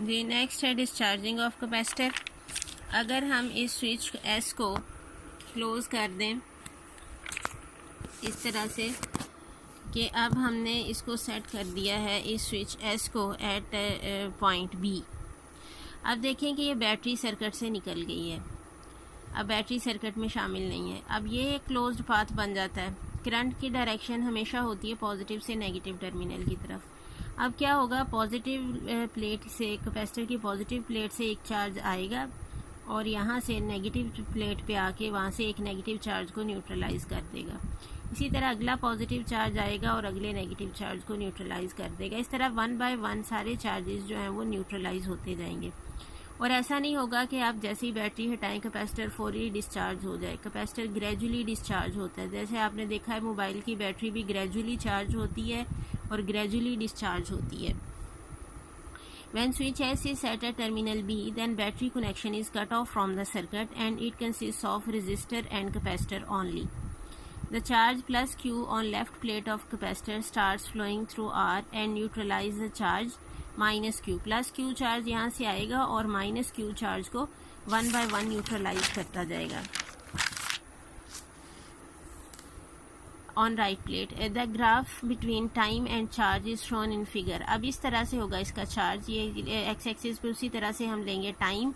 जी next है discharging of capacitor. अगर हम इस स्विच एस को क्लोज कर दें इस तरह से कि अब हमने इसको सेट कर दिया है इस स्विच एस को एट पॉइंट बी। अब देखें कि ये बैटरी सर्किट से निकल गई है, अब बैटरी सर्किट में शामिल नहीं है। अब ये एक क्लोज्ड पाथ बन जाता है। करंट की डायरेक्शन हमेशा होती है पॉजिटिव से नेगेटिव टर्मिनल की तरफ। अब क्या होगा, पॉजिटिव प्लेट से कैपेसिटर की पॉजिटिव प्लेट से एक चार्ज आएगा और यहाँ से नेगेटिव प्लेट पे आके वहाँ से एक नेगेटिव चार्ज को न्यूट्रलाइज कर देगा। इसी तरह अगला पॉजिटिव चार्ज आएगा और अगले नेगेटिव चार्ज को न्यूट्रलाइज कर देगा। इस तरह 1 बाय 1 सारे चार्जेस जो हैं वो न्यूट्रलाइज होते जाएंगे। और ऐसा नहीं होगा कि आप जैसे ही बैटरी हटाएं कैपेसिटर फौरी डिस्चार्ज हो जाए। कैपेसिटर ग्रेजुअली डिस्चार्ज होता है। जैसे आपने देखा है मोबाइल की बैटरी भी ग्रेजुअली चार्ज होती है और ग्रेजुअली डिस्चार्ज होती है। When switch S is set at terminal B, then battery connection is cut off from the circuit and it consists of resistor and capacitor only. The charge plus Q on left plate of capacitor starts flowing through R and neutralize the charge minus Q. Plus Q charge यहाँ से आएगा और minus Q charge को 1 by 1 neutralise करता जाएगा on right plate. The graph between time and charge is shown in figure. अब इस तरह से होगा इसका चार्ज। ये x एक्सिस पे उसी तरह से हम लेंगे टाइम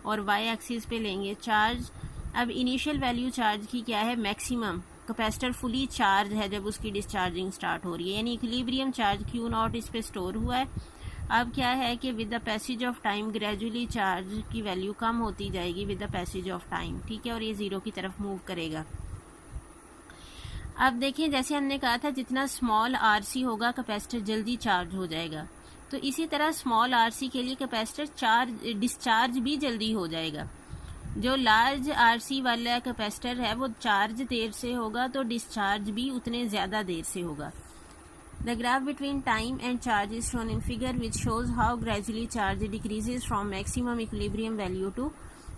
और y एक्सिस पे लेंगे चार्ज। अब इनिशियल वैल्यू चार्ज की क्या है, मैक्सिमम। कैपेसिटर फुली चार्ज है जब उसकी डिस्चार्जिंग स्टार्ट हो रही है, यानी इक्विलिब्रियम चार्ज Q0 इस पे स्टोर हुआ है। अब क्या है कि with the passage of time gradually charge की वैल्यू कम होती जाएगी with the passage of time, ठीक है, और ये जीरो की तरफ मूव करेगा। अब देखिए जैसे हमने कहा था जितना स्मॉल आरसी होगा कैपेसिटर जल्दी चार्ज हो जाएगा, तो इसी तरह स्मॉल आरसी के लिए कैपेसिटर डिस्चार्ज भी जल्दी हो जाएगा। जो लार्ज आरसी वाला कैपेसिटर है वो चार्ज देर से होगा तो डिस्चार्ज भी उतने ज़्यादा देर से होगा। The graph between time and charge is shown in figure which shows how gradually charge decreases from maximum equilibrium value to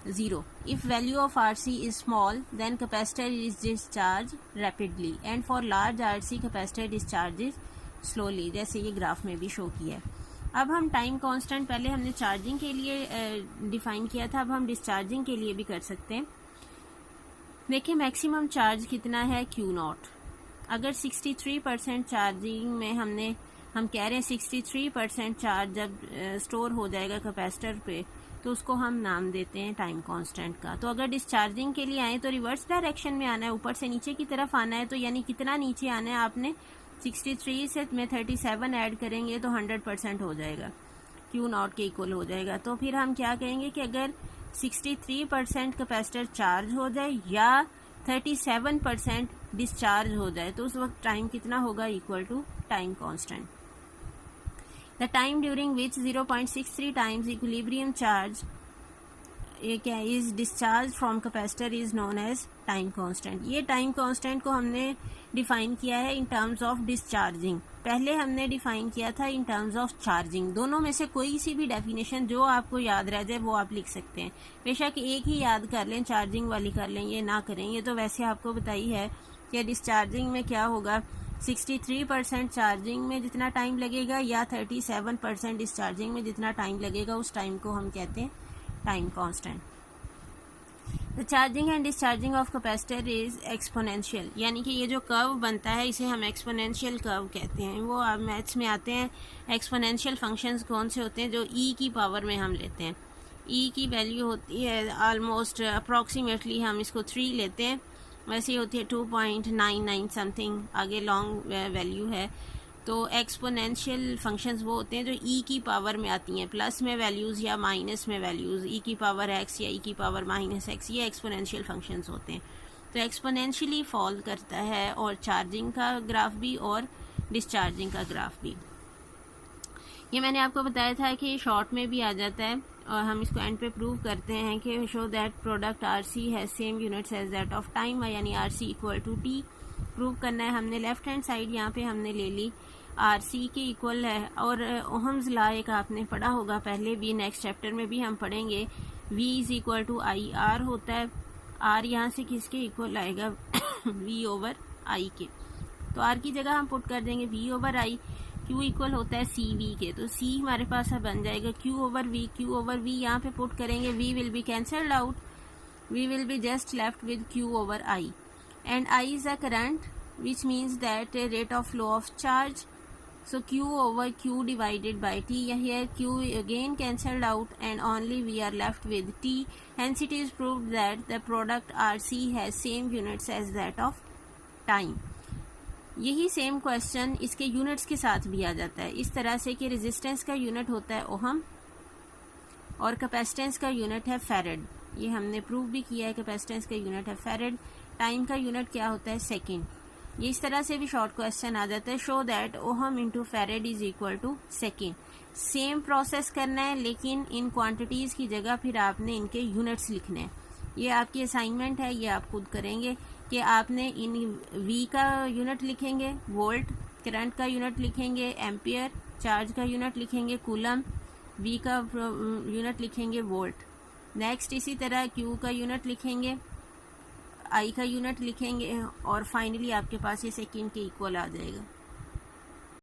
0. If value of RC is small, then capacitor is discharged rapidly, and for large RC capacitor discharges slowly, जैसे ये graph में भी show किया है। अब हम time constant पहले हमने चार्जिंग के लिए डिफाइन किया था, अब हम डिस्चार्जिंग के लिए भी कर सकते हैं। देखिए मैक्सिमम चार्ज कितना है Q0। अगर 63% चार्जिंग में हम कह रहे हैं 63% चार्ज जब स्टोर हो जाएगा कैपेसिटर पे तो उसको हम नाम देते हैं टाइम कांस्टेंट का। तो अगर डिस्चार्जिंग के लिए आए तो रिवर्स डायरेक्शन में आना है, ऊपर से नीचे की तरफ आना है, तो यानी कितना नीचे आना है आपने 63 से में 37 ऐड करेंगे तो 100% हो जाएगा, Q0 के इक्वल हो जाएगा। तो फिर हम क्या कहेंगे कि अगर 63% कैपेसिटर चार्ज हो जाए या 37% डिस्चार्ज हो जाए तो उस वक्त टाइम कितना होगा, equal to time constant. The time during which 0.63 times equilibrium charge is discharged from capacitor is known as time constant. ये time constant को हमने डिफाइन किया है in terms of discharging। पहले हमने डिफाइन किया था in terms of charging। दोनों में से कोई सी भी डेफिनेशन जो आपको याद रह जाए वो आप लिख सकते हैं। बेशक एक ही याद कर लें, चार्जिंग वाली कर लें, ये ना करें। ये तो वैसे आपको बताई है कि डिस्चार्जिंग में क्या होगा, 63% चार्जिंग में जितना टाइम लगेगा या 37% डिस्चार्जिंग में जितना टाइम लगेगा उस टाइम को हम कहते हैं time constant. The charging and discharging of capacitor is exponential, यानी कि ये जो कर्व बनता है इसे हम एक्सपोनेंशियल कर्व कहते हैं। वो अब मैथ्स में आते हैं। एक्सपोनेंशियल फंक्शंस कौन से होते हैं, जो ई की पावर में हम लेते हैं। ई की वैल्यू होती है ऑलमोस्ट अप्रॉक्सीमेटली हम इसको 3 लेते हैं, वैसे होती है 2.99 समथिंग, आगे लॉन्ग वैल्यू है। तो एक्सपोनेंशियल फंक्शंस वो होते हैं जो ई की पावर में आती हैं, प्लस में वैल्यूज़ या माइनस में वैल्यूज़, ई की पावर एक्स या ई की पावर माइनस एक्स, ये एक्सपोनेंशियल फंक्शंस होते हैं। तो एक्सपोनेंशियली फॉल करता है और चार्जिंग का ग्राफ भी और डिस्चार्जिंग का ग्राफ भी। ये मैंने आपको बताया था कि शॉर्ट में भी आ जाता है और हम इसको एंड पे प्रूव करते हैं कि show that product RC has same units as that of time, यानी RC equal to T prove करना है। हमने लेफ्ट हैंड साइड यहाँ पे हमने ले ली आरसी के इक्वल है, और ओहम्स लॉ एक आपने पढ़ा होगा पहले भी, नेक्स्ट चैप्टर में भी हम पढ़ेंगे। V is equal to I R होता है। आर यहाँ से किसके इक्वल आएगा V ओवर आई के, तो आर की जगह हम पुट कर देंगे V ओवर आई। Q इक्वल होता है सी वी के, तो C हमारे पास बन जाएगा Q over V। Q over V यहाँ पे पुट करेंगे, V will be cancelled out, we will be just left with Q over I, and I is a current, which means that a rate of flow of charge, so Q over Q divided by T. Here Q again cancelled out and only we are left with T. Hence it is proved that the product RC has same units as that of time. यही same question इसके units के साथ भी आ जाता है इस तरह से कि रेजिस्टेंस का यूनिट होता है ओहम और कैपेसिटेंस का यूनिट है फैरेड। ये हमने प्रूव भी किया है, कैपेसिटेंस का यूनिट है फैरेड, टाइम का यूनिट क्या होता है सेकेंड। ये इस तरह से भी शॉर्ट क्वेश्चन आ जाता है, show that ohm into farad is equal to second. Same process करना है लेकिन इन क्वांटिटीज़ की जगह फिर आपने इनके यूनिट्स लिखने हैं। ये आपकी असाइनमेंट है, ये आप खुद करेंगे कि आपने इन वी का यूनिट लिखेंगे वोल्ट, करंट का यूनिट लिखेंगे एम्पियर, चार्ज का यूनिट लिखेंगे कूलम, वी का यूनिट लिखेंगे वोल्ट। नेक्स्ट इसी तरह क्यू का यूनिट लिखेंगे, आई का यूनिट लिखेंगे और फाइनली आपके पास ये सेकेंड के इक्वल आ जाएगा।